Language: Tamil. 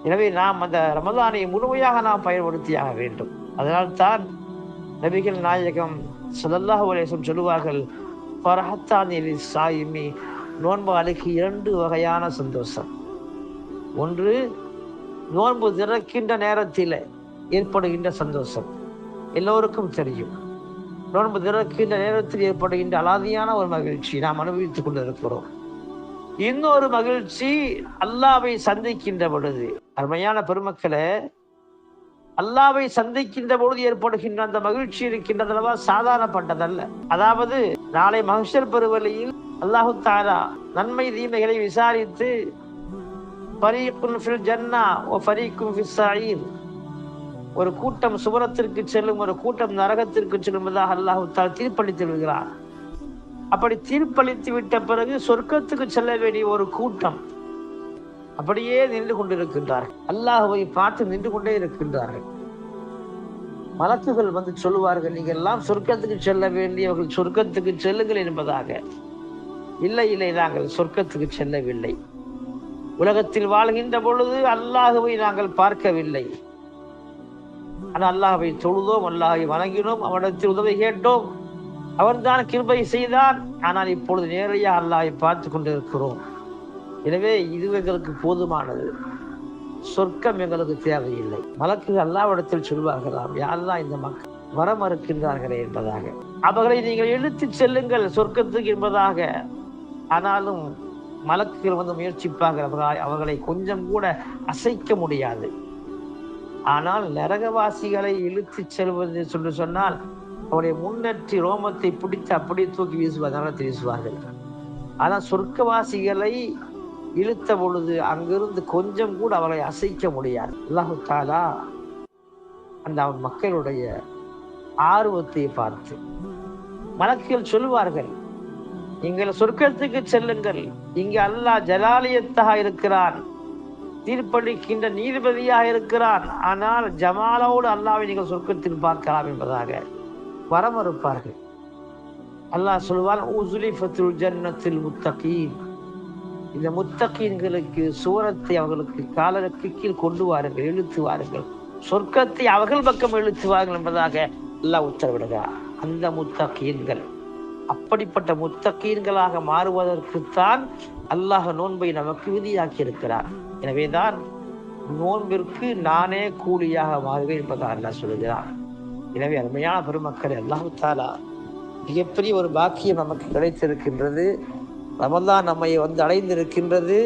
எனவே நாம் அந்த ரமதானை முழுமையாக நாம் பயன்படுத்தியாக வேண்டும். அதனால்தான் நபிகள் நாயகம் ஸல்லல்லாஹு அலைஹி வஸல்லம் சொல்லுவார்கள், ஃபர்ஹத்தானி லிஸ்ஸாயிமி, நோன்பாளிக்கு 2 வகையான சந்தோஷம். ஒன்று, நோன்பு திறக்கின்ற நேரத்தில் ஏற்படுகின்ற சந்தோஷம் எல்லோருக்கும் தெரியும். நோன்பு திறக்கின்ற நேரத்தில் ஏற்படுகின்ற அலாதியான ஒரு மகிழ்ச்சி நாம் அனுபவித்துக் கொண்டிருக்கிறோம். இன்னொரு மகிழ்ச்சி அல்லாஹ்வை சந்திக்கின்ற பொழுது. அருமையான பெருமக்களே, அல்லாஹ்வை சந்திக்கின்ற பொழுது ஏற்படுகின்ற அந்த மகிழ்ச்சி இருக்கின்றதல்லவா, சாதாரணப்பட்டதல்ல. அதாவது நாளை மஹ்ஷர் பெருவழியில் அல்லாஹு தஆலா நன்மை தீமைகளை விசாரித்து ஃபரீக்குன் ஃபில் ஜன்னா வ ஃபரீக்குன் ஃபிஸ் ஸஈர், ஒரு கூட்டம் சுவனத்திற்கு செல்லும், ஒரு கூட்டம் நரகத்திற்கு செல்லும்பதாக அல்லாஹு தஆலா தீர்ப்பளித்து விடுகிறார். அப்படி தீர்ப்பளித்து விட்ட பிறகு சொர்க்கத்துக்கு செல்ல வேண்டிய ஒரு கூட்டம் அப்படியே நின்று கொண்டிருக்கின்றார்கள். அல்லாஹ்வை பார்த்து நின்று கொண்டே இருக்கின்றார்கள். மலக்குகள் வந்து சொல்லுவார்கள், நீங்கள் எல்லாம் சொர்க்கத்துக்கு செல்ல வேண்டியவர்கள், சொர்க்கத்துக்கு செல்லுங்கள் என்பதாக. இல்லை இல்லை, நாங்கள் சொர்க்கத்துக்கு செல்லவில்லை. உலகத்தில் வாழ்கின்ற பொழுது அல்லாஹ்வை நாங்கள் பார்க்கவில்லை. ஆனால் அல்லாஹ்வை தொழுதோம், அல்லாஹ்வை வணங்கினோம், அவனிடத்தில் உதவி கேட்டோம், அவன்தான் கிருபை செய்தான். ஆனால் இப்பொழுது நேரடியாக அல்லாஹ்வை பார்த்து கொண்டிருக்கிறோம். எனவே இது எங்களுக்கு போதுமானது, சொர்க்கம் எங்களுக்கு தேவையில்லை. மலக்குகள் அல்லாஹ்விடத்தில் சொல்வார்களாம், யா அல்லாஹ், இந்த மக்கள் வர மறுக்கின்றார்களே என்பதாக, அவர்களை நீங்கள் இழுத்து செல்லுங்கள் சொர்க்கத்துக்கு என்பதாக. ஆனாலும் மலக்குகள் வந்து முயற்சிப்பார்கள், அவர்களை கொஞ்சம் கூட அசைக்க முடியாது. ஆனால் நரகவாசிகளை இழுத்து செல்வது என்று சொன்னால் அவருடைய முன்னேற்றி ரோமத்தை பிடித்து அப்படியே தூக்கி வீசுவார்கள். ஆனால் சொர்க்கவாசிகளை இழுத்த பொழுது அங்கிருந்து கொஞ்சம் கூட அவர்களை அசைக்க முடியாது. அல்லாஹு தஆலா அந்த மக்களுடைய ஆர்வத்தை பார்த்து மலக்குகள் சொல்லுவார்கள், நீங்கள் சொர்க்கத்துக்கு செல்லுங்கள், இங்கு அல்லாஹ் ஜலாலியத்தாக இருக்கிறான், தீர்ப்பளிக்கின்ற நீதிபதியாக இருக்கிறான். ஆனால் ஜமாலோடு அல்லாஹ்வை நீங்கள் சொர்க்கத்தில் பார்க்கலாம் என்பதாக வரமறுப்பார்கள். அல்லாஹ் சொல்வான், உஸ்லிஃபத்துல் ஜன்னத்துல் முத்தகீன், இந்த முத்தகீன்களுக்கு சூரத்தை அவர்களுக்கு காலருக்கு கீழ் கொண்டு வாருங்கள், இழுத்து வாருங்கள், சொர்க்கத்தை அவர்கள் பக்கம் இழுத்து வாருங்கள் என்பதாக அல்லாஹ் உத்தரவிடுகிறார். அந்த முத்தகீன்கள், அப்படிப்பட்ட முத்தகீன்களாக மாறுவதற்குத்தான் அல்லாஹ் நோன்பை நமக்கு விதியாக்கி இருக்கிறார். எனவேதான் நோன்பிற்கு நானே கூலியாக மாறுவேன் என்பதாக அல்லாஹ் சொல்கிறார். எனவே அருமையான பெருமக்களை, அல்லாஹு தஆலா மிகப்பெரிய ஒரு பாக்கியம் நமக்கு கிடைத்திருக்கின்றது. ரமலான் நம்மை வந்து அடைந்திருக்கின்றது.